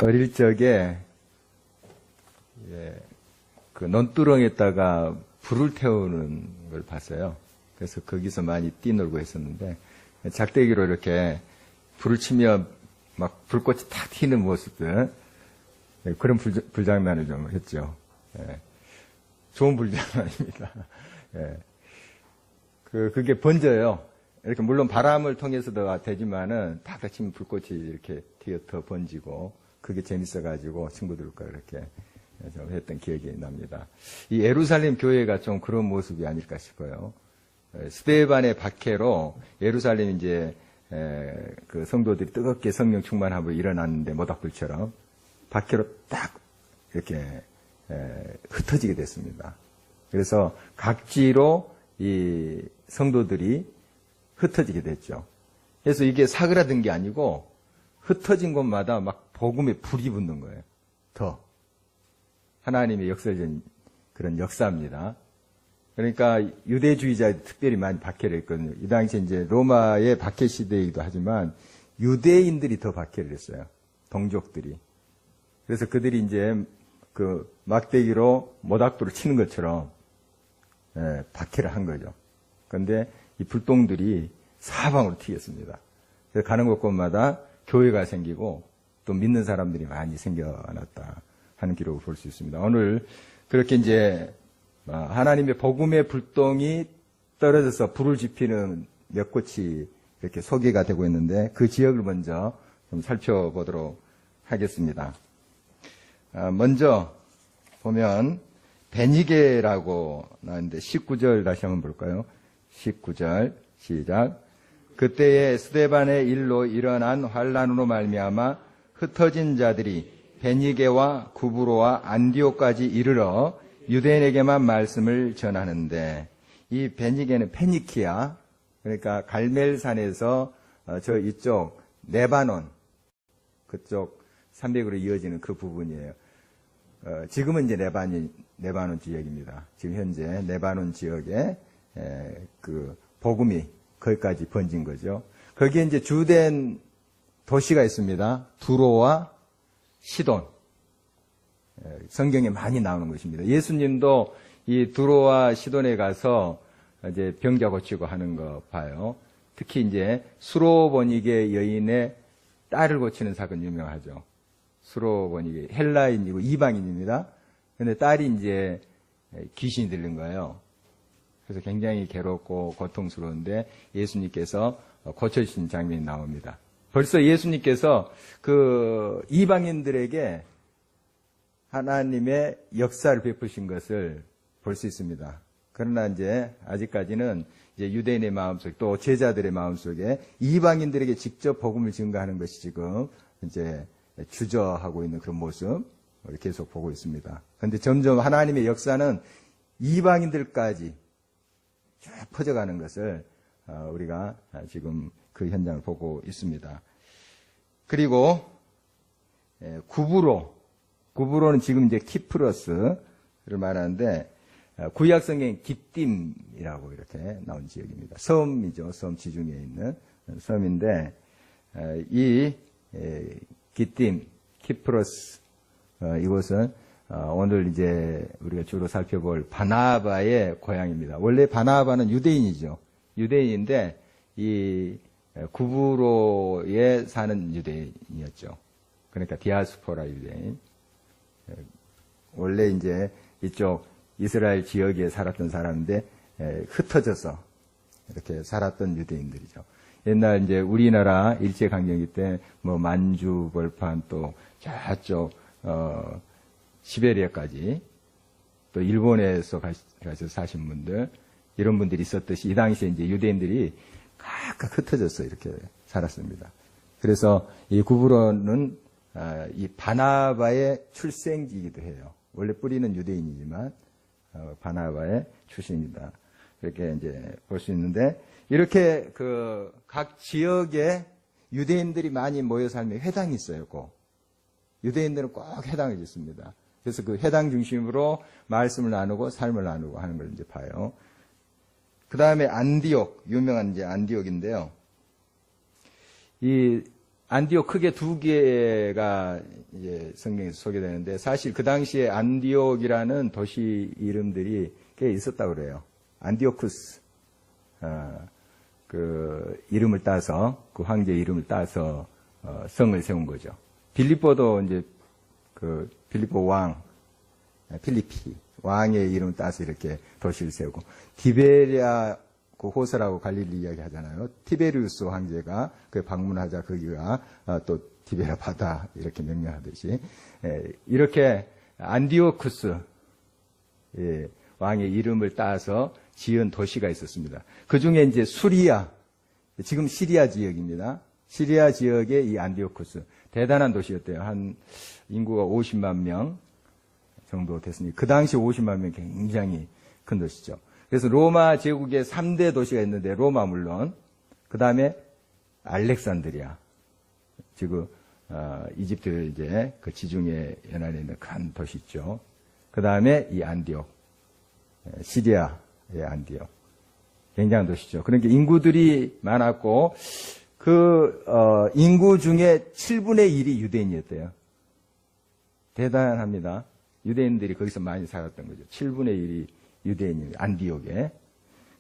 어릴 적에 그 논두렁에다가 불을 태우는 걸 봤어요. 그래서 거기서 많이 뛰놀고 했었는데 작대기로 이렇게 불을 치면 막 불꽃이 탁 튀는 모습들, 그런 불장난을 좀 했죠. 좋은 불장난입니다. 그게 번져요. 이렇게 물론 바람을 통해서도 되지만은 탁 치면 불꽃이 이렇게 튀어 번지고 그게 재밌어가지고 친구들과 이렇게 좀 했던 기억이 납니다. 이 예루살렘 교회가 좀 그런 모습이 아닐까 싶어요. 스데반의 박해로 예루살렘 이제 그 성도들이 뜨겁게 성령 충만하고 일어났는데 모닥불처럼 박해로 딱 이렇게 흩어지게 됐습니다. 그래서 각지로 이 성도들이 흩어지게 됐죠. 그래서 이게 사그라든 게 아니고 흩어진 곳마다 막 복음에 불이 붙는 거예요. 더 하나님의 역설적인 그런 역사입니다. 그러니까 유대주의자들이 특별히 많이 박해를 했거든요. 이 당시에 이제 로마의 박해 시대이기도 하지만 유대인들이 더 박해를 했어요. 동족들이. 그래서 그들이 이제 그 막대기로 모닥불을 치는 것처럼 박해를 한 거죠. 그런데 이 불똥들이 사방으로 튀겼습니다. 그래서 가는 곳곳마다 교회가 생기고 또 믿는 사람들이 많이 생겨났다 하는 기록을 볼 수 있습니다. 오늘 그렇게 이제 하나님의 복음의 불똥이 떨어져서 불을 지피는 몇 곳이 이렇게 소개가 되고 있는데 그 지역을 먼저 좀 살펴보도록 하겠습니다. 먼저 보면 베니게라고 나왔는데 19절 다시 한번 볼까요? 19절 시작. 그때에 스데반의 일로 일어난 환란으로 말미암아 흩어진 자들이 베니게와 구브로와 안디옥까지 이르러 유대인에게만 말씀을 전하는데, 이 베니게는 페니키아, 그러니까 갈멜산에서 저 이쪽 레바논 그쪽 산맥으로 이어지는 그 부분이에요. 지금은 이제 레바논 지역입니다. 지금 현재 레바논 지역에 그 복음이 거기까지 번진 거죠. 거기에 이제 주된 도시가 있습니다. 두로와 시돈. 성경에 많이 나오는 것입니다. 예수님도 이 두로와 시돈에 가서 이제 병자 고치고 하는 거 봐요. 특히 이제 수로보니게 여인의 딸을 고치는 사건 유명하죠. 수로보니게 헬라인이고 이방인입니다. 그런데 딸이 이제 귀신이 들린 거예요. 그래서 굉장히 괴롭고 고통스러운데 예수님께서 고쳐주신 장면이 나옵니다. 벌써 예수님께서 그 이방인들에게 하나님의 역사를 베푸신 것을 볼 수 있습니다. 그러나 이제 아직까지는 이제 유대인의 마음속 또 제자들의 마음속에 이방인들에게 직접 복음을 증거하는 것이 지금 이제 주저하고 있는 그런 모습 계속 보고 있습니다. 그런데 점점 하나님의 역사는 이방인들까지 쭉 퍼져가는 것을 우리가 지금 그 현장을 보고 있습니다. 그리고 구브로는 지금 이제 키프러스를 말하는데 구약 성경 기띔이라고 이렇게 나온 지역입니다. 섬이죠. 섬 지중해에 있는 섬인데 이 기띔, 키프러스 이곳은 오늘 이제 우리가 주로 살펴볼 바나바의 고향입니다. 원래 바나바는 유대인이죠. 유대인인데 이 구브로에 사는 유대인이었죠. 그러니까 디아스포라 유대인. 원래 이제 이쪽 이스라엘 지역에 살았던 사람인데 흩어져서 이렇게 살았던 유대인들이죠. 옛날 이제 우리나라 일제강점기 때 뭐 만주, 벌판 또 저쪽 시베리아까지 또 일본에서 가서 사신 분들 이런 분들이 있었듯이 이 당시에 이제 유대인들이 각각 흩어져서 이렇게 살았습니다. 그래서 이 구브로는 이 바나바의 출생지이기도 해요. 원래 뿌리는 유대인이지만 바나바의 출신이다. 이렇게 이제 볼 수 있는데 이렇게 그 각 지역에 유대인들이 많이 모여 살면 회당이 있어요. 꼭 유대인들은 꼭 회당을 짓습니다. 그래서 그 회당 중심으로 말씀을 나누고 삶을 나누고 하는 걸 이제 봐요. 그 다음에 안디옥, 유명한 이제 안디옥인데요. 이 안디옥 크게 두 개가 이제 성경에서 소개되는데 사실 그 당시에 안디옥이라는 도시 이름들이 꽤 있었다고 그래요. 안디오쿠스, 그 이름을 따서 그 황제 이름을 따서 성을 세운 거죠. 빌립보도 이제 그 빌립보 왕 필리피 왕의 이름을 따서 이렇게 도시를 세우고 디베리아 그 호서라고 갈릴리 이야기 하잖아요. 티베리우스 황제가 그 방문하자 거기가 또 디베라 바다 이렇게 명명하듯이 이렇게 안디오쿠스 왕의 이름을 따서 지은 도시가 있었습니다. 그 중에 이제 수리아, 지금 시리아 지역입니다. 시리아 지역의 이 안디오쿠스 대단한 도시였대요. 한 인구가 50만 명 정도 됐으니 그 당시 50만 명 굉장히 큰 도시죠. 그래서 로마 제국의 3대 도시가 있는데 로마 물론 그 다음에 알렉산드리아 지금 이집트 이제 그 지중해 연안에 있는 큰 도시 있죠. 그 다음에 이 안디옥 시리아의 안디옥 굉장한 도시죠. 그러니까 인구들이 많았고 그 인구 중에 7분의 1이 유대인이었대요. 대단합니다. 유대인들이 거기서 많이 살았던 거죠. 7분의 1이 유대인이 안디옥에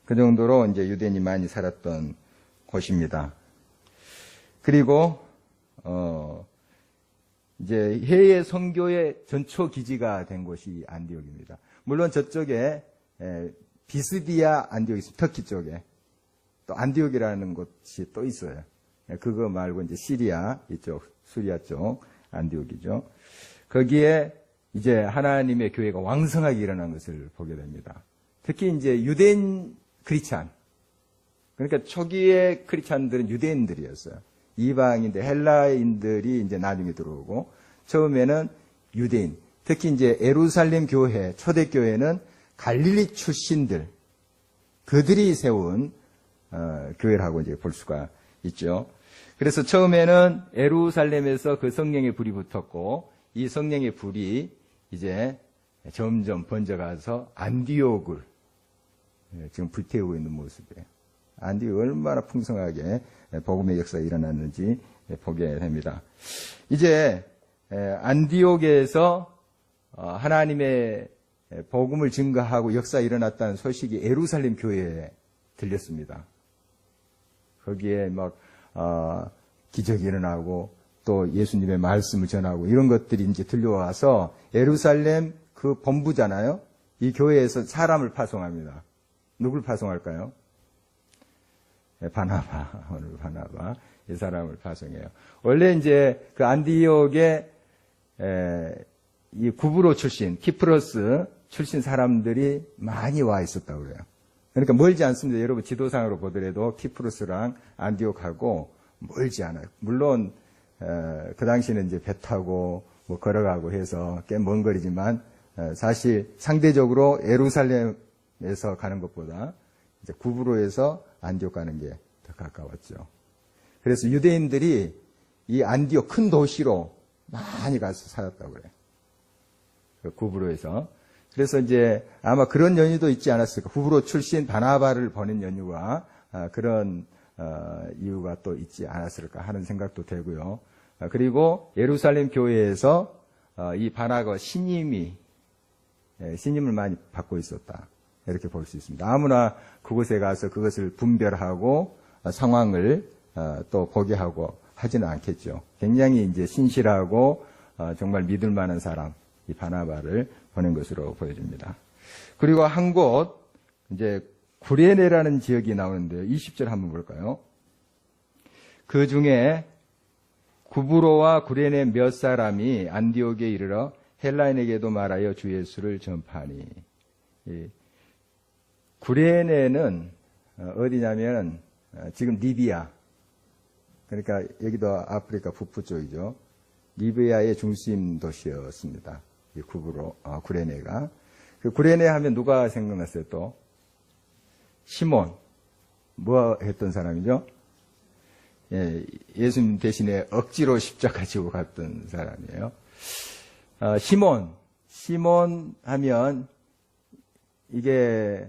그 정도로 이제 유대인이 많이 살았던 곳입니다. 그리고 이제 해외 선교의 전초 기지가 된 곳이 안디옥입니다. 물론 저쪽에 비스디아 안디옥이 있습니다. 터키 쪽에 또 안디옥이라는 곳이 또 있어요. 그거 말고 이제 시리아 이쪽 수리아 쪽 안디옥이죠. 거기에 이제 하나님의 교회가 왕성하게 일어난 것을 보게 됩니다. 특히 이제 유대인 크리스찬, 그러니까 초기의 크리스찬들은 유대인들이었어요. 이방인들, 헬라인들이 이제 나중에 들어오고 처음에는 유대인, 특히 이제 예루살렘 교회, 초대교회는 갈릴리 출신들, 그들이 세운 교회라고 이제 볼 수가 있죠. 그래서 처음에는 예루살렘에서 그 성령의 불이 붙었고 이 성령의 불이 이제 점점 번져가서 안디옥을 지금 불태우고 있는 모습이에요. 안디옥이 얼마나 풍성하게 복음의 역사가 일어났는지 보게 됩니다. 이제 안디옥에서 하나님의 복음을 증거하고 역사가 일어났다는 소식이 예루살렘 교회에 들렸습니다. 거기에 막 기적이 일어나고 또 예수님의 말씀을 전하고 이런 것들이 이제 들려와서 예루살렘 그 본부잖아요. 이 교회에서 사람을 파송합니다. 누굴 파송할까요? 바나바, 오늘 바나바 이 사람을 파송해요. 원래 이제 그 안디옥에 이 구브로 출신, 키프로스 출신 사람들이 많이 와 있었다고 그래요. 그러니까 멀지 않습니다. 여러분 지도상으로 보더라도 키프로스랑 안디옥하고 멀지 않아요. 물론 그 당시에는 이제 배 타고 뭐 걸어가고 해서 꽤 먼 거리지만 사실 상대적으로 예루살렘에서 가는 것보다 이제 구브로에서 안디옥 가는 게 더 가까웠죠. 그래서 유대인들이 이 안디옥 큰 도시로 많이 가서 살았다고 그래요. 그 구브로에서. 그래서 이제 아마 그런 연유도 있지 않았을까. 구브로 출신 바나바를 보낸 연유가 그런 이유가 또 있지 않았을까 하는 생각도 되고요. 그리고 예루살렘 교회에서 이 바나가 신임을 많이 받고 있었다. 이렇게 볼 수 있습니다. 아무나 그곳에 가서 그것을 분별하고 상황을 또 보게 하고 하지는 않겠죠. 굉장히 이제 신실하고 정말 믿을 만한 사람, 이 바나바를 보낸 것으로 보여집니다. 그리고 한 곳, 이제 구레네라는 지역이 나오는데요. 20절 한번 볼까요? 그 중에 구브로와 구레네 몇 사람이 안디옥에 이르러 헬라인에게도 말하여 주 예수를 전파하니. 구레네는 어디냐면 지금 리비아, 그러니까 여기도 아프리카 북부 쪽이죠. 리비아의 중심 도시였습니다. 이 구브로, 구레네가. 그 구레네 하면 누가 생각났어요 또? 시몬. 뭐 했던 사람이죠? 예수님 대신에 억지로 십자가 지고 갔던 사람이에요. 시몬 하면 이게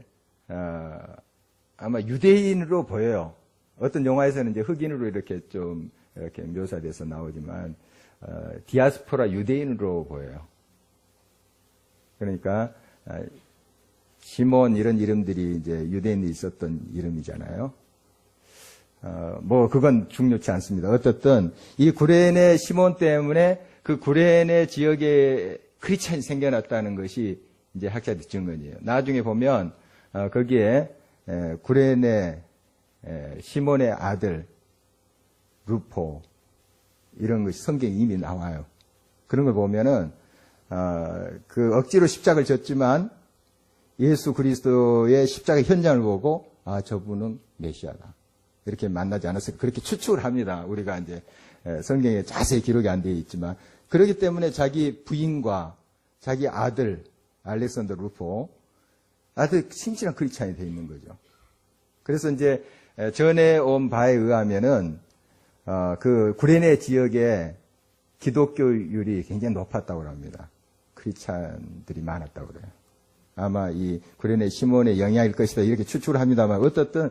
아마 유대인으로 보여요. 어떤 영화에서는 이제 흑인으로 이렇게 좀 이렇게 묘사돼서 나오지만 디아스포라 유대인으로 보여요. 그러니까 시몬 이런 이름들이 이제 유대인이 있었던 이름이잖아요. 그건 중요치 않습니다. 어쨌든 이 구레네 시몬 때문에 그 구레네 지역에 크리스찬이 생겨났다는 것이 이제 학자들 증언이에요. 나중에 보면 거기에 구레네 시몬의 아들 루포 이런 것이 성경에 이미 나와요. 그런 걸 보면은 그 억지로 십자가를 졌지만 예수 그리스도의 십자가 현장을 보고 저분은 메시아다. 이렇게 만나지 않았을까 그렇게 추측을 합니다. 우리가 이제 성경에 자세히 기록이 안 되어 있지만 그렇기 때문에 자기 부인과 자기 아들 알렉산더 루포 아주 신실한 크리스찬이 되어 있는 거죠. 그래서 이제 전해 온 바에 의하면은 그 구레네 지역에 기독교율이 굉장히 높았다고 합니다. 크리스찬들이 많았다고 그래요. 아마 이 구레네 시몬의 영향일 것이다 이렇게 추측을 합니다만 어떻든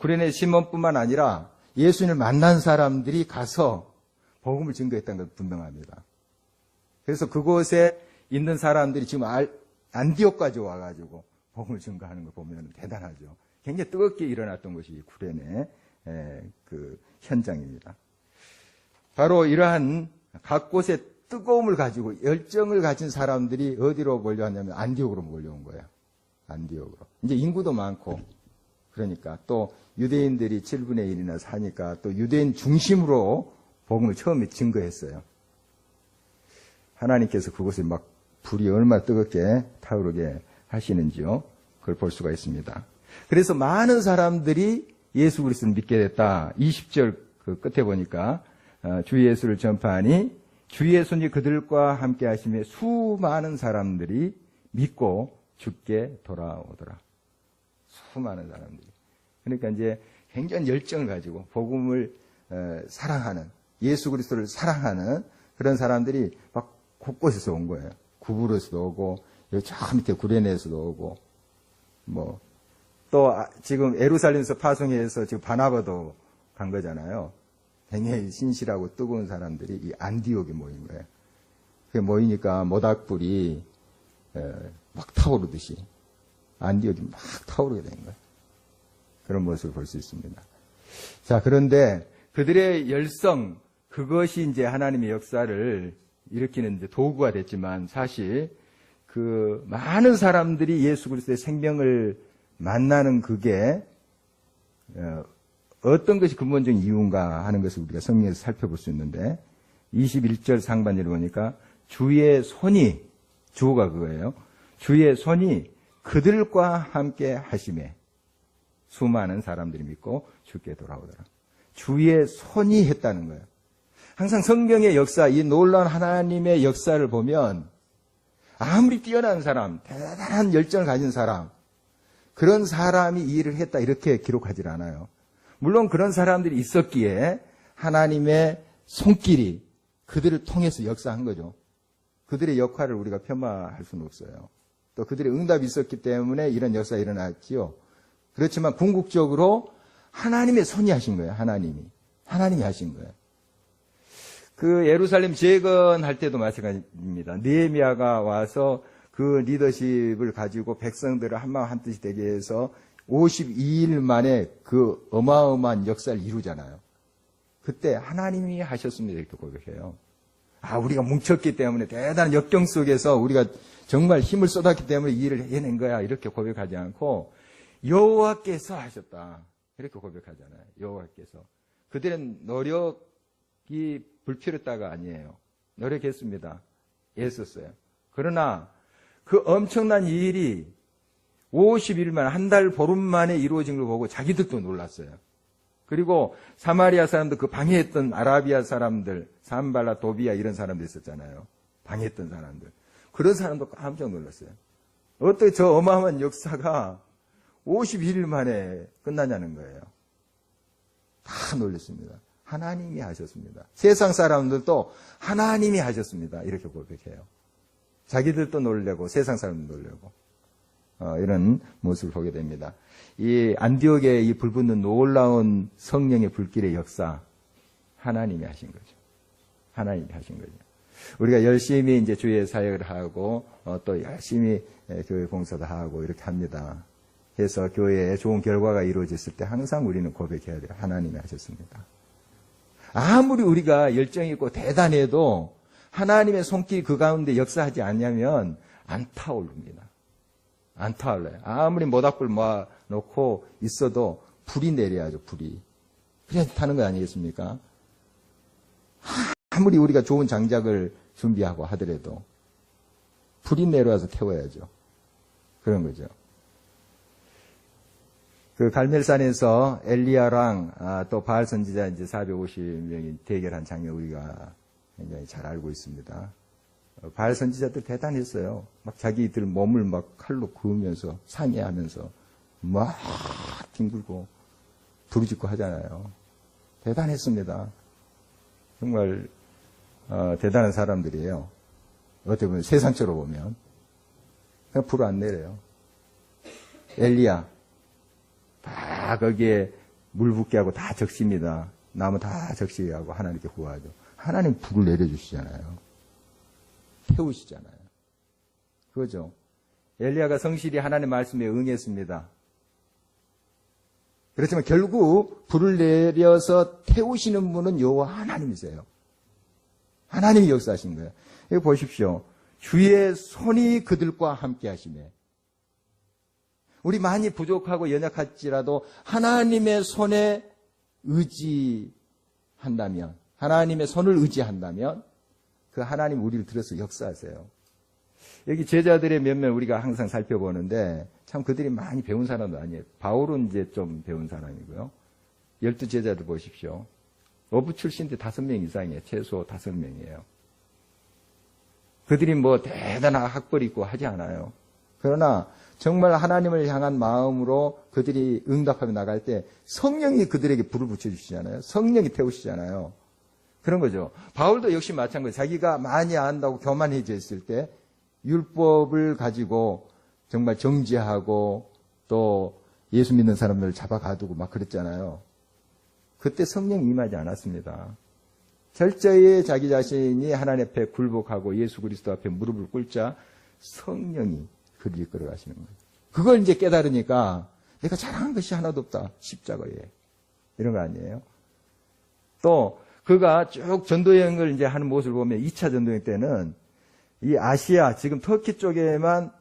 구레네 시몬뿐만 아니라 예수님을 만난 사람들이 가서 복음을 증거했다는 건 분명합니다. 그래서 그곳에 있는 사람들이 지금 안디옥까지 와가지고 복음을 증거하는 걸 보면 대단하죠. 굉장히 뜨겁게 일어났던 것이 구레네 그 현장입니다. 바로 이러한 각 곳에 뜨거움을 가지고 열정을 가진 사람들이 어디로 몰려왔냐면 안디옥으로 몰려온 거예요. 안디옥으로. 이제 인구도 많고 그러니까 또 유대인들이 7분의 1이나 사니까 또 유대인 중심으로 복음을 처음에 증거했어요. 하나님께서 그곳에 막 불이 얼마나 뜨겁게 타오르게 하시는지요. 그걸 볼 수가 있습니다. 그래서 많은 사람들이 예수 그리스도를 믿게 됐다. 20절 그 끝에 보니까 주 예수를 전파하니 주의 손이 그들과 함께 하심에 수많은 사람들이 믿고 주께 돌아오더라. 수많은 사람들이. 그러니까 이제 굉장히 열정을 가지고 복음을 사랑하는 예수 그리스도를 사랑하는 그런 사람들이 막 곳곳에서 온 거예요. 구부로에서도 오고 여기 저 밑에 구레네에서도 오고 또 지금 예루살렘에서 파송해서 지금 바나바도 간 거잖아요. 굉장히 신실하고 뜨거운 사람들이 이 안디옥에 모인 거예요. 그게 모이니까 모닥불이 막 타오르듯이 안디옥이 막 타오르게 된 거예요. 그런 모습을 볼 수 있습니다. 자, 그런데 그들의 열성, 그것이 이제 하나님의 역사를 일으키는 이제 도구가 됐지만 사실 그 많은 사람들이 예수 그리스도의 생명을 만나는 그게 어떤 것이 근본적인 이유인가 하는 것을 우리가 성경에서 살펴볼 수 있는데 21절 상반절을 보니까 주의 손이 주어가 그거예요. 주의 손이 그들과 함께 하심에 수많은 사람들이 믿고 주께 돌아오더라. 주의 손이 했다는 거예요. 항상 성경의 역사, 이 놀라운 하나님의 역사를 보면 아무리 뛰어난 사람, 대단한 열정을 가진 사람, 그런 사람이 이 일을 했다 이렇게 기록하지 않아요. 물론 그런 사람들이 있었기에 하나님의 손길이 그들을 통해서 역사한 거죠. 그들의 역할을 우리가 폄하할 수는 없어요. 또 그들의 응답이 있었기 때문에 이런 역사가 일어났지요. 그렇지만 궁극적으로 하나님의 손이 하신 거예요. 하나님이 하신 거예요. 그 예루살렘 재건할 때도 마찬가지입니다. 느헤미야가 와서 그 리더십을 가지고 백성들을 한마음 한뜻이 되게 해서 52일 만에 그 어마어마한 역사를 이루잖아요. 그때 하나님이 하셨습니다. 이렇게 고백해요. 우리가 뭉쳤기 때문에 대단한 역경 속에서 우리가 정말 힘을 쏟았기 때문에 이 일을 해낸 거야. 이렇게 고백하지 않고 여호와께서 하셨다. 이렇게 고백하잖아요. 여호와께서. 그들은 노력이 불필요했다가 아니에요. 노력했습니다. 애썼어요. 그러나 그 엄청난 일이 50일 만에 한 달 보름 만에 이루어진 걸 보고 자기들도 놀랐어요. 그리고 사마리아 사람들 그 방해했던 아라비아 사람들 산발라 도비아 이런 사람들 있었잖아요. 방해했던 사람들. 그런 사람도 깜짝 놀랐어요. 어떻게 저 어마어마한 역사가 51일 만에 끝나냐는 거예요. 다 놀랐습니다. 하나님이 하셨습니다. 세상 사람들도 하나님이 하셨습니다. 이렇게 고백해요. 자기들도 놀래고 세상 사람도 놀래고 이런 모습을 보게 됩니다. 이 안디옥의 이 불붙는 놀라운 성령의 불길의 역사, 하나님이 하신 거죠. 하나님이 하신 거죠. 우리가 열심히 이제 주의 사역을 하고 또 열심히 교회 봉사도 하고 이렇게 합니다. 해서 교회에 좋은 결과가 이루어졌을 때 항상 우리는 고백해야 돼요. 하나님이 하셨습니다. 아무리 우리가 열정이 있고 대단해도 하나님의 손길이 그 가운데 역사하지 않냐면 안 타오릅니다. 안 타올라요. 아무리 모닥불 모아놓고 있어도 불이 내려야죠. 불이. 그래야 타는 거 아니겠습니까? 아무리 우리가 좋은 장작을 준비하고 하더라도 불이 내려와서 태워야죠. 그런 거죠. 그 갈멜산에서 엘리야랑 또 바알 선지자 이제 450명이 대결한 장면 우리가 굉장히 잘 알고 있습니다. 바알 선지자들 대단했어요. 막 자기들 몸을 막 칼로 그으면서 상해하면서 막 뒹굴고 부르짖고 하잖아요. 대단했습니다. 정말 대단한 사람들이에요. 어떻게 보면 세상적으로 보면 그냥 불을 안 내려요. 엘리야 다 거기에 물 붓게 하고 다 적십니다. 나무 다 적시게 하고 하나님께 구하죠. 하나님 불을 내려주시잖아요. 태우시잖아요. 그거죠. 엘리야가 성실히 하나님의 말씀에 응했습니다. 그렇지만 결국 불을 내려서 태우시는 분은 여호와 하나님이세요. 하나님이 역사하신 거예요. 이거 보십시오. 주의 손이 그들과 함께 하시네. 우리 많이 부족하고 연약할지라도 하나님의 손에 의지한다면, 하나님의 손을 의지한다면 그 하나님 우리를 들어서 역사하세요. 여기 제자들의 몇몇 우리가 항상 살펴보는데 참 그들이 많이 배운 사람도 아니에요. 바울은 이제 좀 배운 사람이고요. 12제자들 보십시오. 어부 출신들 5명 이상이에요. 최소 5명이에요. 그들이 뭐 대단한 학벌 있고 하지 않아요. 그러나 정말 하나님을 향한 마음으로 그들이 응답하며 나갈 때 성령이 그들에게 불을 붙여주시잖아요. 성령이 태우시잖아요. 그런 거죠. 바울도 역시 마찬가지예요. 자기가 많이 안다고 교만해져 있을 때 율법을 가지고 정말 정죄하고 또 예수 믿는 사람들을 잡아가두고 막 그랬잖아요. 그때 성령이 임하지 않았습니다. 철저히 자기 자신이 하나님 앞에 굴복하고 예수 그리스도 앞에 무릎을 꿇자 성령이 그를 이끌어 가시는 거예요. 그걸 이제 깨달으니까 내가 잘한 것이 하나도 없다. 십자가에. 이런 거 아니에요? 또 그가 쭉 전도여행을 이제 하는 모습을 보면 2차 전도여행 때는 이 아시아, 지금 터키 쪽에만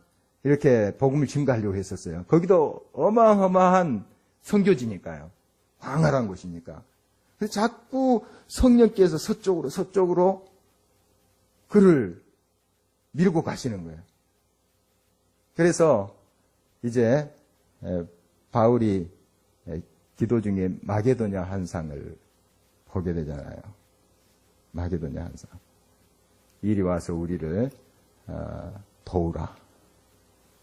이렇게 복음을 증가하려고 했었어요. 거기도 어마어마한 선교지니까요. 광활한 곳이니까. 그래서 자꾸 성령께서 서쪽으로 그를 밀고 가시는 거예요. 그래서 이제 바울이 기도 중에 마게도냐 환상을 보게 되잖아요. 마게도냐 환상. 이리 와서 우리를 도우라.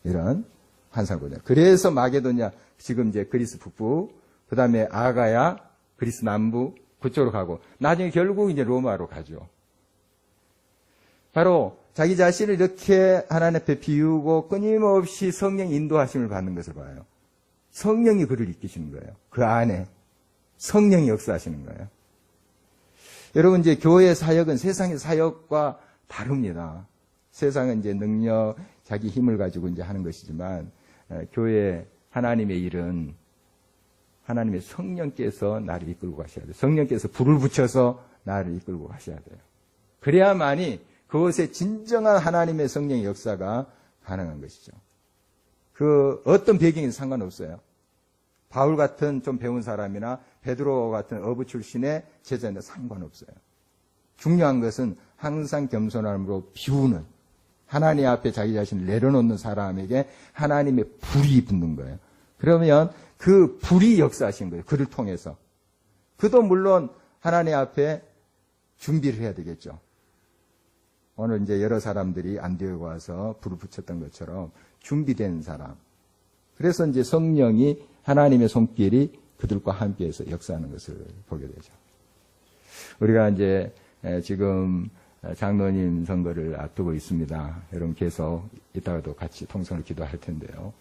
이런 환상을 보죠. 그래서 마게도냐, 지금 이제 그리스 북부, 그 다음에 아가야, 그리스 남부, 그쪽으로 가고, 나중에 결국 이제 로마로 가죠. 바로 자기 자신을 이렇게 하나님 앞에 비우고 끊임없이 성령 인도하심을 받는 것을 봐요. 성령이 그를 이끄시는 거예요. 그 안에 성령이 역사하시는 거예요. 여러분, 이제 교회 사역은 세상의 사역과 다릅니다. 세상은 이제 능력, 자기 힘을 가지고 이제 하는 것이지만, 교회 하나님의 일은 하나님의 성령께서 나를 이끌고 가셔야 돼요. 성령께서 불을 붙여서 나를 이끌고 가셔야 돼요. 그래야만이 그것에 진정한 하나님의 성령의 역사가 가능한 것이죠. 그 어떤 배경이 상관없어요. 바울 같은 좀 배운 사람이나 베드로 같은 어부 출신의 제자는 상관없어요. 중요한 것은 항상 겸손함으로 비우는, 하나님 앞에 자기 자신을 내려놓는 사람에게 하나님의 불이 붙는 거예요. 그러면 그 불이 역사하신 거예요. 그를 통해서. 그도 물론 하나님 앞에 준비를 해야 되겠죠. 오늘 이제 여러 사람들이 안디옥에 와서 불을 붙였던 것처럼 준비된 사람. 그래서 이제 성령이 하나님의 손길이 그들과 함께해서 역사하는 것을 보게 되죠. 우리가 이제 지금 장로님 선거를 앞두고 있습니다. 여러분 계속 이따가도 같이 통성을 기도할 텐데요.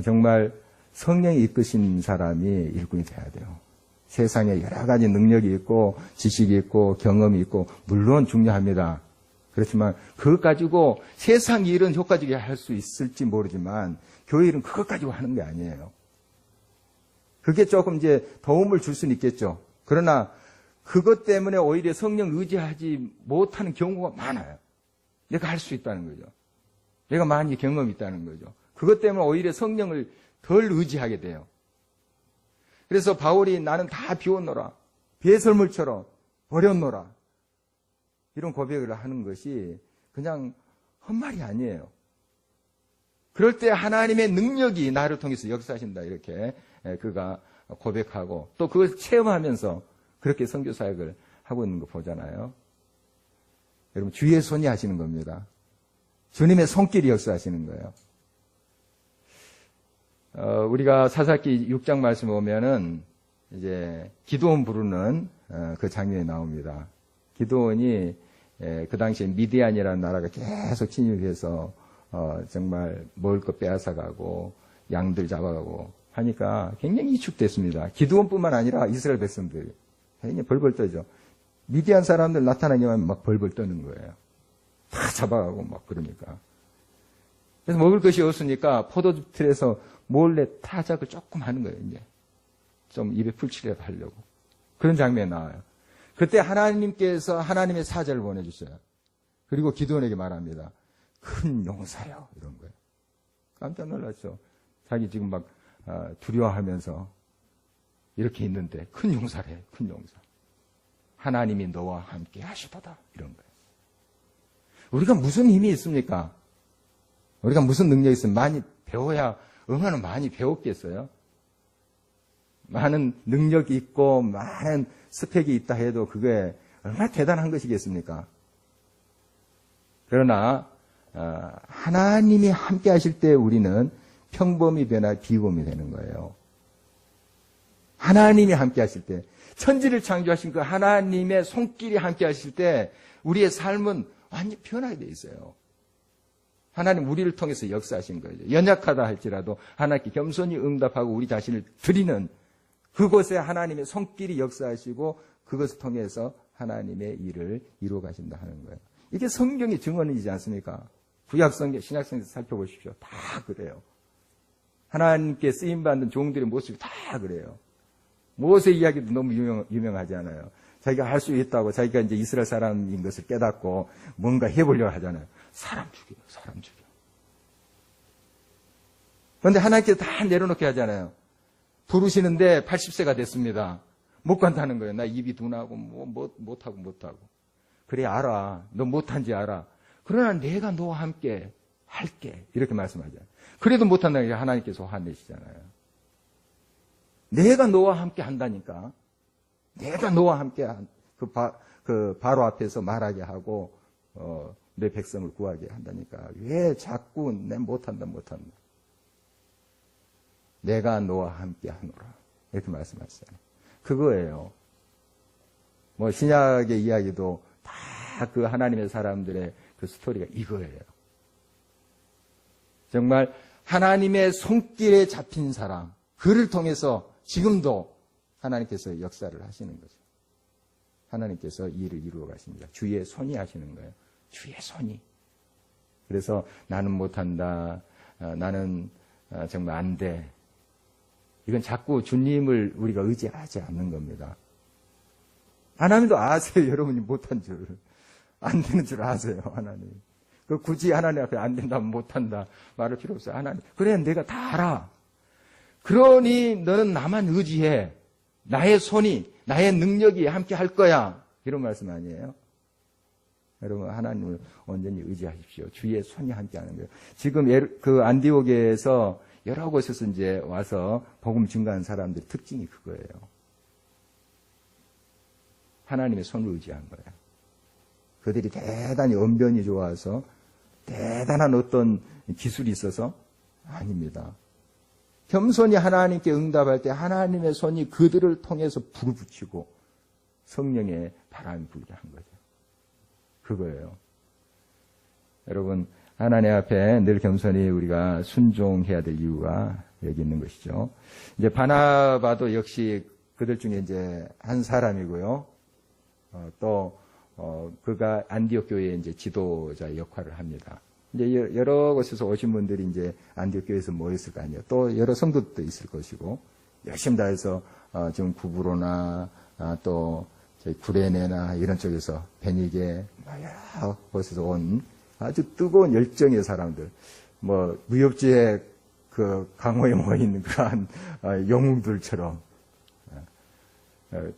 정말 성령이 이끄신 사람이 일꾼이 돼야 돼요. 세상에 여러 가지 능력이 있고 지식이 있고 경험이 있고 물론 중요합니다. 그렇지만 그것 가지고 세상 일은 효과적이게 할 수 있을지 모르지만 교회 일은 그것 가지고 하는 게 아니에요. 그게 조금 이제 도움을 줄 수는 있겠죠. 그러나 그것 때문에 오히려 성령 의지하지 못하는 경우가 많아요. 내가 할 수 있다는 거죠. 내가 많이 경험이 있다는 거죠. 그것 때문에 오히려 성령을 덜 의지하게 돼요. 그래서 바울이 나는 다 비웠노라. 배설물처럼 버렸노라. 이런 고백을 하는 것이 그냥 헛말이 아니에요. 그럴 때 하나님의 능력이 나를 통해서 역사하신다. 이렇게 그가 고백하고 또 그걸 체험하면서 그렇게 선교 사역을 하고 있는 거 보잖아요. 여러분 주의 손이 하시는 겁니다. 주님의 손길이 역사하시는 거예요. 우리가 사사기 6장 말씀 보면은 이제 기드온 부르는 그 장면이 나옵니다. 기드온이 그 당시에 미디안이라는 나라가 계속 침입해서 정말 먹을 것 빼앗아가고 양들 잡아가고 하니까 굉장히 위축됐습니다. 기드온뿐만 아니라 이스라엘 백성들이 굉장히 벌벌 떠죠. 미디안 사람들 나타나기만 막 벌벌 떠는 거예요. 다 잡아가고 막 그러니까. 그래서 먹을 것이 없으니까 포도주틀에서 몰래 타작을 조금 하는 거예요, 이제. 좀 입에 풀칠이라도 하려고. 그런 장면이 나와요. 그때 하나님께서 하나님의 사자를 보내주셔요. 그리고 기드온에게 말합니다. 큰 용사요. 이런 거예요. 깜짝 놀랐죠. 자기 지금 막 두려워하면서 이렇게 있는데 큰 용사래, 큰 용사. 하나님이 너와 함께 하시도다. 이런 거예요. 우리가 무슨 힘이 있습니까? 우리가 무슨 능력이 있으면 많이 배워야 얼마나 많이 배웠겠어요? 많은 능력이 있고 많은 스펙이 있다 해도 그게 얼마나 대단한 것이겠습니까? 그러나 하나님이 함께 하실 때 우리는 평범이 되나 비범이 되는 거예요. 하나님이 함께 하실 때 천지를 창조하신 그 하나님의 손길이 함께 하실 때 우리의 삶은 완전히 변하게 돼 있어요. 하나님 우리를 통해서 역사하신 거죠. 연약하다 할지라도 하나님께 겸손히 응답하고 우리 자신을 드리는 그곳에 하나님의 손길이 역사하시고 그것을 통해서 하나님의 일을 이루어 가신다 하는 거예요. 이게 성경의 증언이지 않습니까? 구약성경, 신약성경 살펴보십시오. 다 그래요. 하나님께 쓰임받는 종들의 모습이 다 그래요. 모세 이야기도 너무 유명하지 않아요. 자기가 할 수 있다고 자기가 이제 이스라엘 사람인 것을 깨닫고 뭔가 해보려고 하잖아요. 사람 죽여. 그런데 하나님께서 다 내려놓게 하잖아요. 부르시는데 80세가 됐습니다. 못 간다는 거예요. 나 입이 둔하고 못하고. 그래 알아. 너 못한지 알아. 그러나 내가 너와 함께 할게. 이렇게 말씀하잖아요. 그래도 못한다는 게 하나님께서 화내시잖아요. 내가 너와 함께 한다니까. 내가 너와 함께 그 바로 앞에서 말하게 하고 내 백성을 구하게 한다니까. 왜 자꾸 내 못한다. 내가 너와 함께 하노라. 이렇게 말씀하시잖아요. 그거예요. 뭐 신약의 이야기도 다 그 하나님의 사람들의 그 스토리가 이거예요. 정말 하나님의 손길에 잡힌 사람, 그를 통해서 지금도 하나님께서 역사를 하시는 거죠. 하나님께서 일을 이루어 가십니다. 주의 손이 하시는 거예요. 주의 손이. 그래서 나는 못한다. 나는 정말 안 돼. 이건 자꾸 주님을 우리가 의지하지 않는 겁니다. 하나님도 아세요. 여러분이 못한 줄. 안 되는 줄 아세요. 하나님. 그 굳이 하나님 앞에 안 된다면 못한다 말할 필요 없어요. 하나님. 그래 내가 다 알아. 그러니 너는 나만 의지해. 나의 손이, 나의 능력이 함께 할 거야. 이런 말씀 아니에요? 여러분 하나님을 온전히 의지하십시오. 주의 손이 함께 하는 거예요. 지금 그 안디옥에서 여러 곳에서 이제 와서 복음 증거하는 사람들의 특징이 그거예요. 하나님의 손을 의지한 거예요. 그들이 대단히 언변이 좋아서 대단한 어떤 기술이 있어서 아닙니다. 겸손히 하나님께 응답할 때 하나님의 손이 그들을 통해서 불을 붙이고 성령의 바람이 불게 한 거죠. 그거예요. 여러분 하나님 앞에 늘 겸손히 우리가 순종해야 될 이유가 여기 있는 것이죠. 이제 바나바도 역시 그들 중에 이제 한 사람이고요. 그가 안디옥 교회의 이제 지도자 역할을 합니다. 이제 여러 곳에서 오신 분들이 이제 안디옥 교회에서 모였을 거 아니에요. 또 여러 성도들도 있을 것이고, 열심히 다해서 지금 구브로나 또 저희 구레네나 이런 쪽에서 베니게 여러 곳에서 온 아주 뜨거운 열정의 사람들, 무협지의 그 강호에 모인 그러한 영웅들처럼,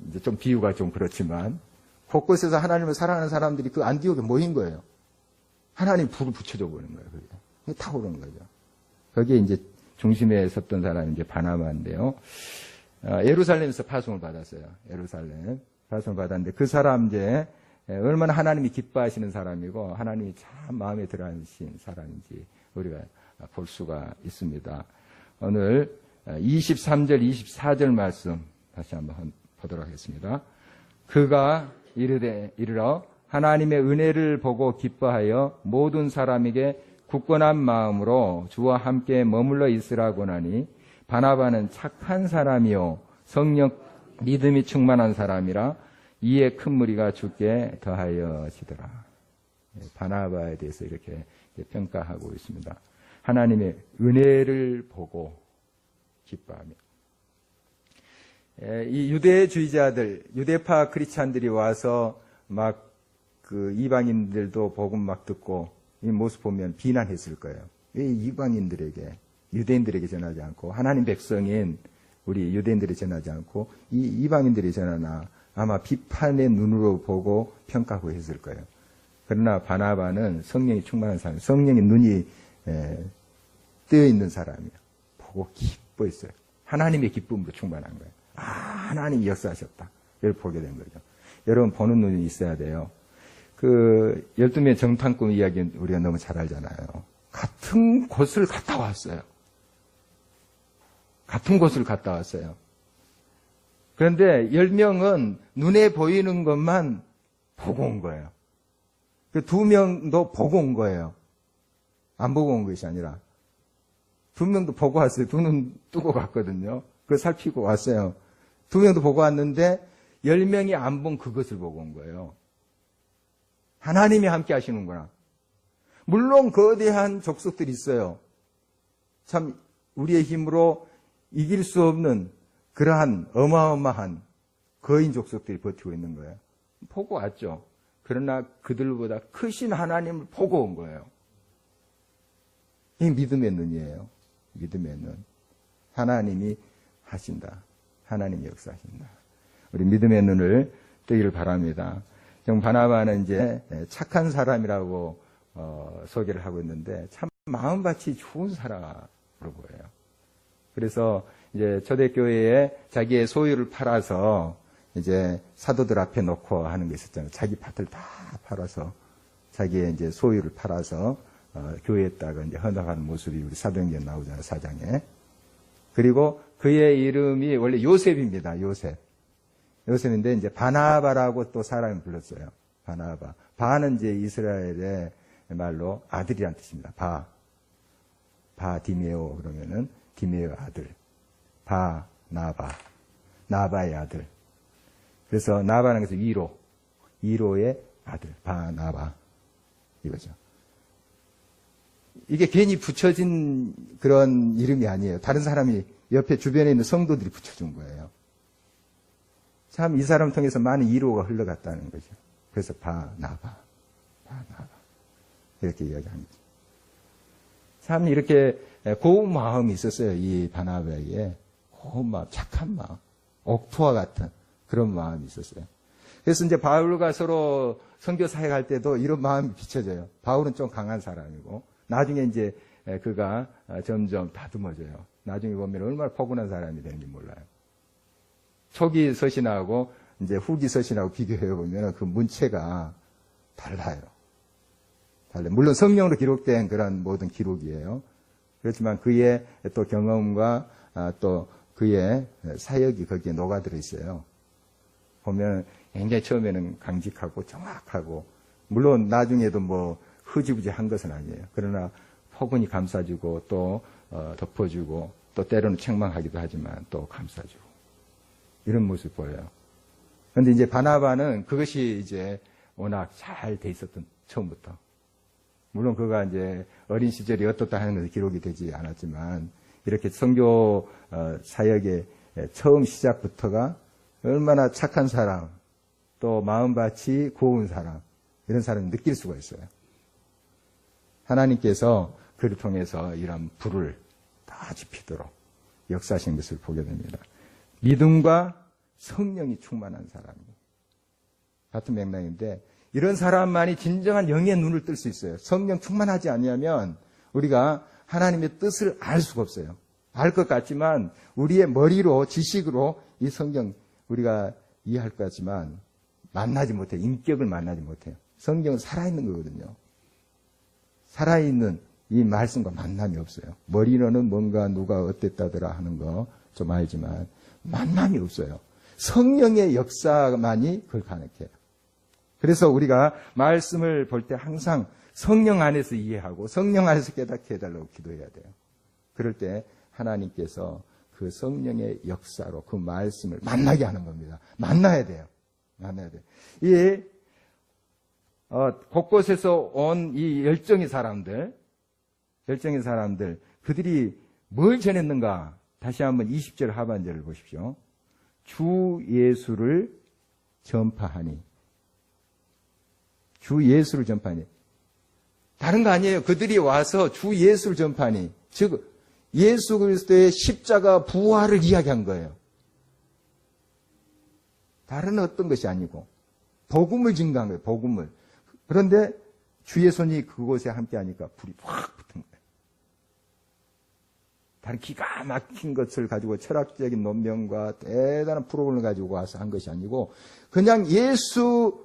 이제 좀 비유가 좀 그렇지만, 곳곳에서 하나님을 사랑하는 사람들이 그 안디옥에 모인 거예요. 하나님 불을 붙여줘 보는 거예요. 그게 타오르는 거죠. 거기에 이제 중심에 섰던 사람이 이제 바나바인데요. 예루살렘에서 파송을 받았어요. 예루살렘 파송을 받았는데 그 사람 이제 얼마나 하나님이 기뻐하시는 사람이고 하나님이 참 마음에 들어하신 사람인지 우리가 볼 수가 있습니다. 오늘 23절, 24절 말씀 다시 한번 보도록 하겠습니다. 그가 이르러 하나님의 은혜를 보고 기뻐하여 모든 사람에게 굳건한 마음으로 주와 함께 머물러 있으라고 하니 바나바는 착한 사람이요 성령 믿음이 충만한 사람이라 이에 큰 무리가 주께 더하여지더라. 바나바에 대해서 이렇게 평가하고 있습니다. 하나님의 은혜를 보고 기뻐하며. 이 유대주의자들, 유대파 크리스찬들이 와서 막 그 이방인들도 복음 막 듣고 이 모습 보면 비난했을 거예요. 왜 이방인들에게, 유대인들에게 전하지 않고 하나님 백성인 우리 유대인들이 전하지 않고 이 이방인들이 전하나 아마 비판의 눈으로 보고 평가하고 했을 거예요. 그러나 바나바는 성령이 충만한 사람, 성령의 눈이 뜨여 있는 사람이에요. 보고 기뻐했어요. 하나님의 기쁨으로 충만한 거예요. 하나님이 역사하셨다. 이걸 보게 된 거죠. 여러분 보는 눈이 있어야 돼요. 그 12명의 정탐꾼 이야기는 우리가 너무 잘 알잖아요. 같은 곳을 갔다 왔어요. 같은 곳을 갔다 왔어요. 그런데 10명은 눈에 보이는 것만 보고 온 거예요. 그 2명도 보고 온 거예요. 안 보고 온 것이 아니라 2명도 보고 왔어요. 2눈 뜨고 갔거든요. 그걸 살피고 왔어요. 2명도 보고 왔는데 10명이 안 본 그것을 보고 온 거예요. 하나님이 함께 하시는구나. 물론 거대한 족속들이 있어요. 참 우리의 힘으로 이길 수 없는 그러한 어마어마한 거인 족속들이 버티고 있는 거예요. 보고 왔죠. 그러나 그들보다 크신 하나님을 보고 온 거예요. 이 믿음의 눈이에요. 믿음의 눈. 하나님이 하신다. 하나님이 역사하신다. 우리 믿음의 눈을 뜨기를 바랍니다. 지금 바나바는 이제 착한 사람이라고 소개를 하고 있는데 참 마음밭이 좋은 사람으로 보여요. 그래서 이제 초대교회에 자기의 소유를 팔아서 이제 사도들 앞에 놓고 하는 게 있었잖아요. 자기 밭을 다 팔아서 자기의 이제 소유를 팔아서 교회에다가 이제 헌납하는 모습이 우리 사도행전에 나오잖아요. 4장에. 그리고 그의 이름이 원래 요셉입니다. 요셉인데 이제 바나바라고 또 사람이 불렀어요. 바나바. 바는 이제 이스라엘의 말로 아들이란 뜻입니다. 바디메오 그러면은 디메오 아들. 바나바. 나바의 아들. 그래서 나바는 그래서 이로의 아들. 바나바. 이거죠. 이게 괜히 붙여진 그런 이름이 아니에요. 다른 사람이 옆에 주변에 있는 성도들이 붙여준 거예요. 참 이 사람 통해서 많은 이로가 흘러갔다는 거죠. 그래서 바나바 이렇게 이야기합니다. 참 이렇게 고운 마음이 있었어요. 이 바나바에게 고운 마음, 착한 마음, 옥토와 같은 그런 마음이 있었어요. 그래서 이제 바울과 서로 선교 사역할 때도 이런 마음이 비춰져요. 바울은 좀 강한 사람이고 나중에 이제 그가 점점 다듬어져요. 나중에 보면 얼마나 포근한 사람이 되는지 몰라요. 초기 서신하고 이제 후기 서신하고 비교해 보면 그 문체가 달라요. 물론 성령으로 기록된 그런 모든 기록이에요. 그렇지만 그의 또 경험과 또 그의 사역이 거기에 녹아들어 있어요. 보면 굉장히 처음에는 강직하고 정확하고 물론 나중에도 뭐 흐지부지한 것은 아니에요. 그러나 포근히 감싸주고 또 덮어주고 또 때로는 책망하기도 하지만 또 감싸주고 이런 모습 보여요. 그런데 이제 바나바는 그것이 이제 워낙 잘 돼 있었던 처음부터. 물론 그가 이제 어린 시절이 어떻다 하는 것은 기록이 되지 않았지만 이렇게 선교 사역의 처음 시작부터가 얼마나 착한 사람, 또 마음밭이 고운 사람, 이런 사람을 느낄 수가 있어요. 하나님께서 그를 통해서 이런 불을 다 지피도록 역사하신 것을 보게 됩니다. 믿음과 성령이 충만한 사람이에요. 같은 맥락인데 이런 사람만이 진정한 영의 눈을 뜰 수 있어요. 성령 충만하지 않으면 우리가 하나님의 뜻을 알 수가 없어요. 알 것 같지만 우리의 머리로 지식으로 이 성경 우리가 이해할 것 같지만 만나지 못해요. 인격을 만나지 못해요. 성경은 살아있는 거거든요. 살아있는 이 말씀과 만남이 없어요. 머리로는 뭔가 누가 어땠다더라 하는 거 좀 알지만 만남이 없어요. 성령의 역사만이 그걸 가능해요. 그래서 우리가 말씀을 볼 때 항상 성령 안에서 이해하고 성령 안에서 깨닫게 해달라고 기도해야 돼요. 그럴 때 하나님께서 그 성령의 역사로 그 말씀을 만나게 하는 겁니다. 만나야 돼요. 만나야 돼요. 이 곳곳에서 온 이 열정의 사람들, 그들이 뭘 전했는가? 다시 한번 20절 하반절을 보십시오. 주 예수를 전파하니. 주 예수를 전파하니. 다른 거 아니에요. 그들이 와서 주 예수를 전파하니. 즉, 예수 그리스도의 십자가 부활을 이야기한 거예요. 다른 어떤 것이 아니고, 복음을 증거한 거예요. 복음을. 그런데 주의 손이 그곳에 함께 하니까 불이 확 붙은 거예요. 다른 기가 막힌 것을 가지고 철학적인 논명과 대단한 프로그램을 가지고 와서 한 것이 아니고 그냥 예수가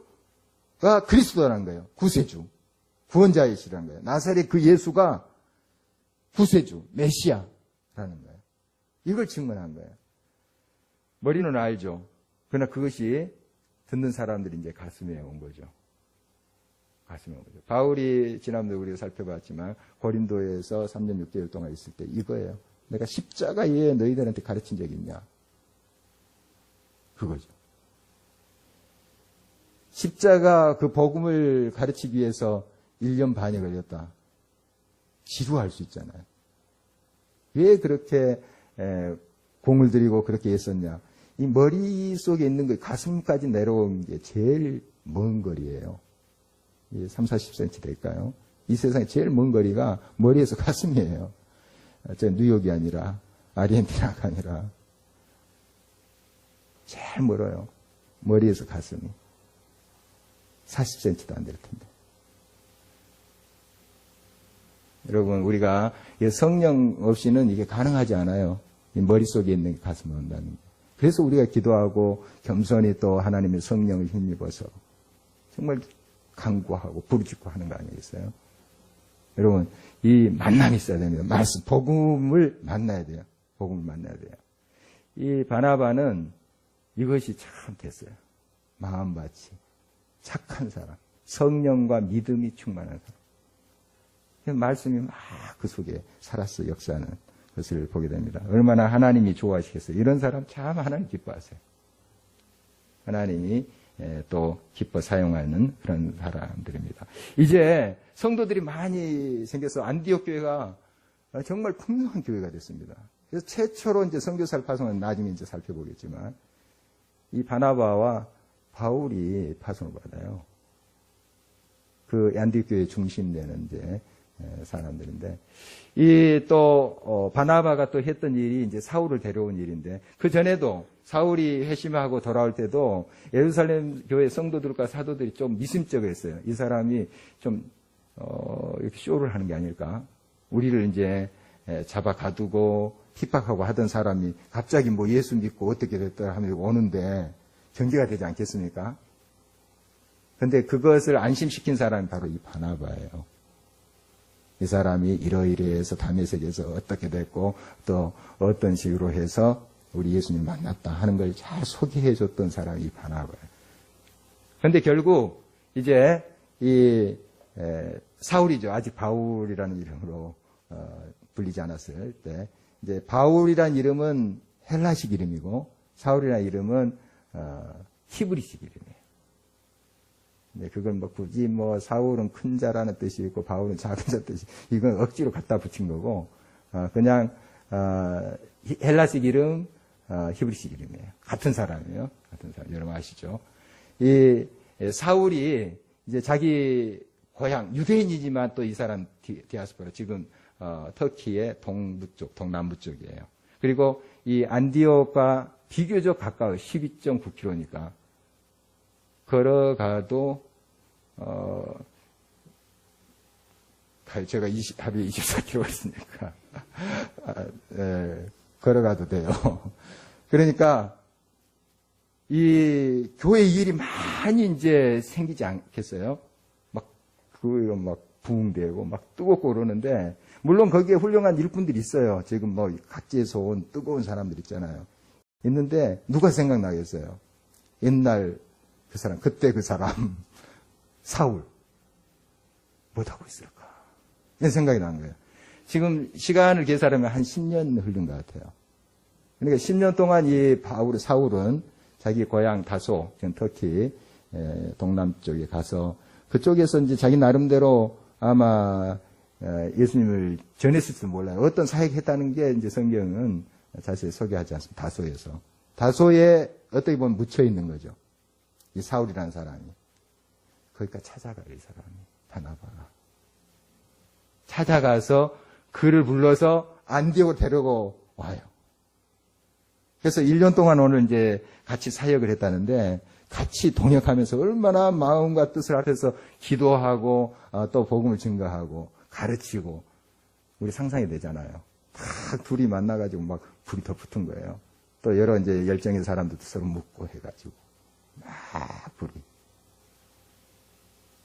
그리스도라는 거예요. 구세주, 구원자이시라는 거예요. 나사렛 그 예수가 구세주, 메시아라는 거예요. 이걸 증언한 거예요. 머리는 알죠. 그러나 그것이 듣는 사람들이 이제 가슴에 온 거죠. 가슴에 온 거죠. 바울이 지난번에 우리가 살펴봤지만 고린도에서 3년 6개월 동안 있을 때 이거예요. 내가 십자가에 너희들한테 가르친 적이 있냐? 그거죠. 십자가 그 복음을 가르치기 위해서 1년 반이 걸렸다. 지루할 수 있잖아요. 왜 그렇게 공을 들이고 그렇게 했었냐? 이 머릿속에 있는 거 가슴까지 내려온 게 제일 먼 거리예요. 3, 40cm 될까요? 이 세상에 제일 먼 거리가 머리에서 가슴이에요. 저 뉴욕이 아니라 아르헨티나가 아니라 제일 멀어요. 머리에서 가슴이 40cm도 안 될 텐데. 여러분 우리가 성령 없이는 이게 가능하지 않아요. 이 머릿속에 있는 게 가슴을 온다는 게. 그래서 우리가 기도하고 겸손히 또 하나님의 성령을 힘입어서 정말 간구하고 부르짖고 하는 거 아니겠어요? 여러분 이 만남이 있어야 됩니다. 말씀, 복음을 만나야 돼요. 복음을 만나야 돼요. 이 바나바는 이것이 참 됐어요. 마음밭이 착한 사람, 성령과 믿음이 충만한 사람. 말씀이 막 그 속에 살아서 역사하는 것을 보게 됩니다. 얼마나 하나님이 좋아하시겠어요. 이런 사람 참 하나님 기뻐하세요. 하나님이 또 기뻐 사용하는 그런 사람들입니다. 이제 성도들이 많이 생겨서 안디옥 교회가 정말 풍성한 교회가 됐습니다. 그래서 최초로 이제 선교사를 파송한 나중에 이제 살펴보겠지만 이 바나바와 바울이 파송을 받아요. 그 안디옥 교회의 중심되는 이제 사람들인데 이 또 바나바가 또 했던 일이 이제 사울을 데려온 일인데 그 전에도 사울이 회심하고 돌아올 때도 예루살렘 교회 성도들과 사도들이 좀 미심쩍어했어요. 이 사람이 좀 이렇게 쇼를 하는 게 아닐까? 우리를 이제 잡아 가두고 핍박하고 하던 사람이 갑자기 뭐 예수 믿고 어떻게 됐다 하면 오는데 경계가 되지 않겠습니까? 그런데 그것을 안심시킨 사람이 바로 이 바나바예요. 이 사람이 이러이러해서 다메섹에서 어떻게 됐고 또 어떤 식으로 해서 우리 예수님 만났다 하는 걸 잘 소개해 줬던 사람이 이 바나바예요. 그런데 결국 이제 이 사울이죠. 아직 바울이라는 이름으로 불리지 않았을 때 이제 바울이라는 이름은 헬라식 이름이고 사울이라는 이름은 히브리식 이름이에요. 네, 그걸 뭐 굳이 뭐 사울은 큰 자라는 뜻이 있고 바울은 작은 자 뜻이, 이건 억지로 갖다 붙인 거고, 그냥 헬라식 이름, 히브리식 이름이에요. 같은 사람이에요. 같은 사람. 여러분 아시죠? 이 사울이 이제 자기 고향 유대인이지만 또 이 사람 디아스포라 지금 터키의 동부 쪽, 동남부 쪽이에요. 그리고 이 안디옥과 비교적 가까워 12.9km니까 걸어가도 제가 하루에 24km 했으니까 걸어가도 돼요. 그러니까 이 교회 일이 많이 이제 생기지 않겠어요? 막 부흥되고 막 뜨겁고 그러는데, 물론 거기에 훌륭한 일꾼들이 있어요. 지금 뭐 각지에서 온 뜨거운 사람들 있잖아요. 있는데 누가 생각나겠어요? 옛날 그 사람, 그때 그 사람 사울 못하고 있을까? 이런 생각이 나는 거예요. 지금 시간을 계산하면 한 10년 흐른 것 같아요. 그러니까 10년 동안 이 사울은 자기 고향 다소, 지금 터키 동남쪽에 가서 그쪽에서 이제 자기 나름대로 아마 예수님을 전했을지 몰라요. 어떤 사역했다는 게 이제 성경은 자세히 소개하지 않습니다. 다소에서. 다소에 어떻게 보면 묻혀 있는 거죠. 이 사울이라는 사람이. 거기까지 찾아가요, 이 사람이. 바나바가. 찾아가서 그를 불러서 안디옥으로 데리고 와요. 그래서 1년 동안 오늘 이제 같이 사역을 했다는데, 같이 동역하면서 얼마나 마음과 뜻을 합해서 기도하고 또 복음을 증거하고 가르치고, 우리 상상이 되잖아요. 딱 둘이 만나가지고 막 불이 더 붙은 거예요. 또 여러 이제 열정의 사람들도 서로 묻고 해가지고 막 불이.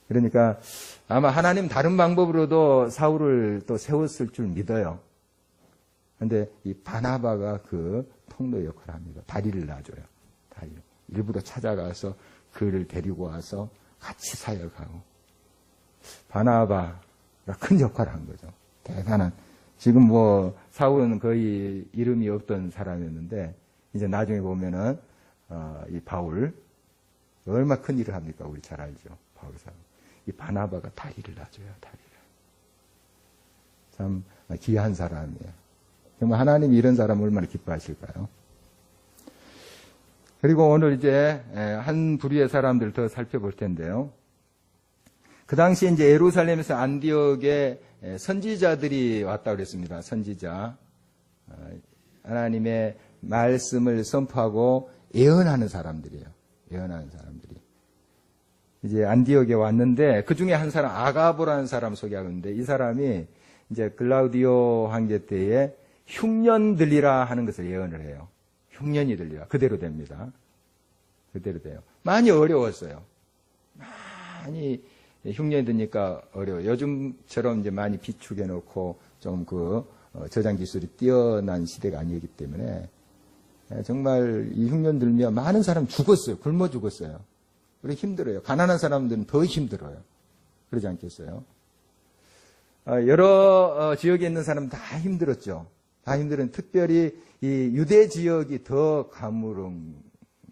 그러니까 아마 하나님 다른 방법으로도 사울을 또 세웠을 줄 믿어요. 그런데 이 바나바가 그 통로 역할을 합니다. 다리를 놔줘요. 다리. 일부러 찾아가서 그를 데리고 와서 같이 사역하고. 바나바가 큰 역할을 한 거죠. 대단한. 지금 뭐 사울은 거의 이름이 없던 사람이었는데 이제 나중에 보면은 이 바울 얼마나 큰 일을 합니까? 우리 잘 알죠. 바울 사람. 이 바나바가 다리를 놔줘요. 다리를. 참 귀한 사람이에요. 정말 하나님이 이런 사람을 얼마나 기뻐하실까요? 그리고 오늘 이제 한 부류의 사람들 더 살펴볼 텐데요. 그 당시 이제 예루살렘에서 안디옥에 선지자들이 왔다고 그랬습니다. 선지자. 하나님의 말씀을 선포하고 예언하는 사람들이에요. 예언하는 사람들이. 이제 안디옥에 왔는데 그 중에 한 사람 아가보라는 사람 소개하고 있는데, 이 사람이 이제 글라우디오 황제 때에 흉년 들리라 하는 것을 예언을 해요. 흉년이 들리라. 그대로 됩니다. 그대로 돼요. 많이 어려웠어요. 많이 흉년이 드니까 어려워요. 요즘처럼 이제 많이 비축해 놓고 좀 저장 기술이 뛰어난 시대가 아니기 때문에 정말 이 흉년 들면 많은 사람 죽었어요. 굶어 죽었어요. 그래 힘들어요. 가난한 사람들은 더 힘들어요. 그러지 않겠어요? 여러 지역에 있는 사람 다 힘들었죠. 다 힘들은 특별히 이 유대 지역이 더 가물은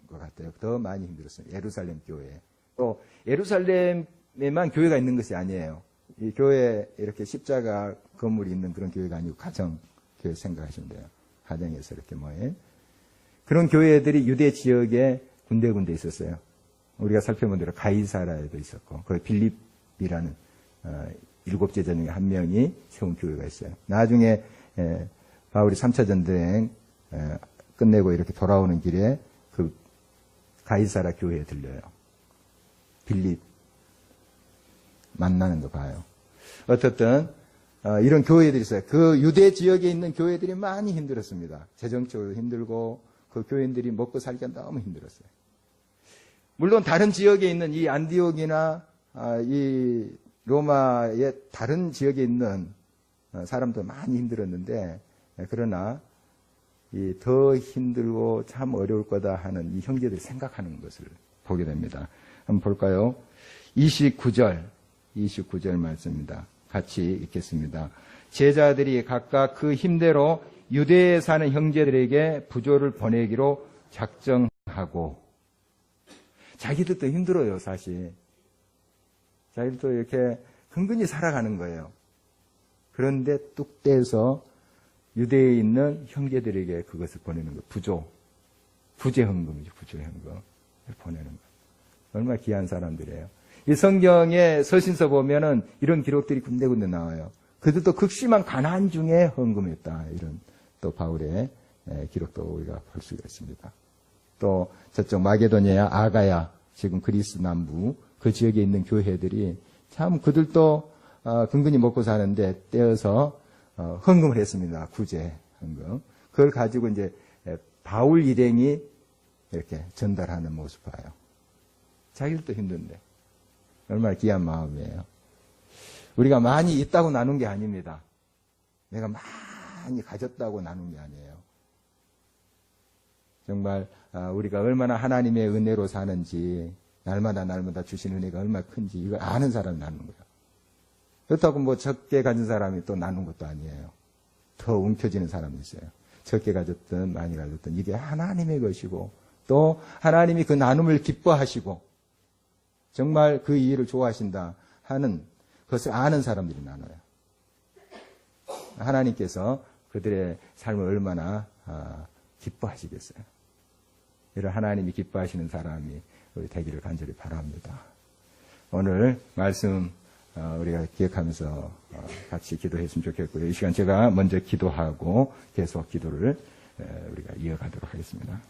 것 같아요. 더 많이 힘들었어요. 예루살렘 교회. 또 예루살렘에만 교회가 있는 것이 아니에요. 이 교회 이렇게 십자가 건물이 있는 그런 교회가 아니고 가정 교회 생각하시면 돼요. 가정에서 이렇게 모인 그런 교회들이 유대 지역에 군데군데 있었어요. 우리가 살펴본 대로 가이사라에도 있었고, 거기 빌립이라는 7제자 중에 한 명이 세운 교회가 있어요. 나중에 바울이 3차 전쟁 끝내고 이렇게 돌아오는 길에 그 가이사라 교회에 들려요. 빌립 만나는 거 봐요. 어떻든 이런 교회들이 있어요. 그 유대 지역에 있는 교회들이 많이 힘들었습니다. 재정적으로 힘들고 그 교인들이 먹고 살기가 너무 힘들었어요. 물론 다른 지역에 있는 이 안디옥이나 이 로마의 다른 지역에 있는 사람도 많이 힘들었는데, 그러나 이 더 힘들고 참 어려울 거다 하는 이 형제들이 생각하는 것을 보게 됩니다. 한번 볼까요? 29절 말씀입니다. 같이 읽겠습니다. 제자들이 각각 그 힘대로 유대에 사는 형제들에게 부조를 보내기로 작정하고 자기들도 힘들어요, 사실. 자기들도 이렇게 흥건히 살아가는 거예요. 그런데 뚝 떼서 유대에 있는 형제들에게 그것을 보내는 거예요. 부재헌금이죠. 부재헌금 보내는 거. 얼마나 귀한 사람들이에요. 이 성경의 서신서 보면은 이런 기록들이 군데군데 나와요. 그들도 극심한 가난 중에 헌금했다. 이런 또 바울의 기록도 우리가 볼 수가 있습니다. 또 저쪽 마게도니아, 아가야, 지금 그리스 남부 그 지역에 있는 교회들이 참 그들도 근근히 먹고 사는데 떼어서 헌금을 했습니다. 구제 헌금. 그걸 가지고 이제 바울 일행이 이렇게 전달하는 모습 봐요. 자기들도 힘든데 얼마나 귀한 마음이에요. 우리가 많이 있다고 나눈 게 아닙니다. 내가 많이 가졌다고 나눈 게 아니에요. 정말 우리가 얼마나 하나님의 은혜로 사는지 날마다 주신 은혜가 얼마나 큰지 이걸 아는 사람이 나누는 거예요. 그렇다고 뭐 적게 가진 사람이 또 나눈 것도 아니에요. 더 움켜쥐는 사람이 있어요. 적게 가졌든 많이 가졌든 이게 하나님의 것이고 또 하나님이 그 나눔을 기뻐하시고 정말 그 일을 좋아하신다 하는 그것을 아는 사람들이 나눠요. 하나님께서 그들의 삶을 얼마나 기뻐하시겠어요. 이런 하나님이 기뻐하시는 사람이 우리 되기를 간절히 바랍니다. 오늘 말씀 우리가 기억하면서 같이 기도했으면 좋겠고요. 이 시간 제가 먼저 기도하고 계속 기도를 우리가 이어가도록 하겠습니다.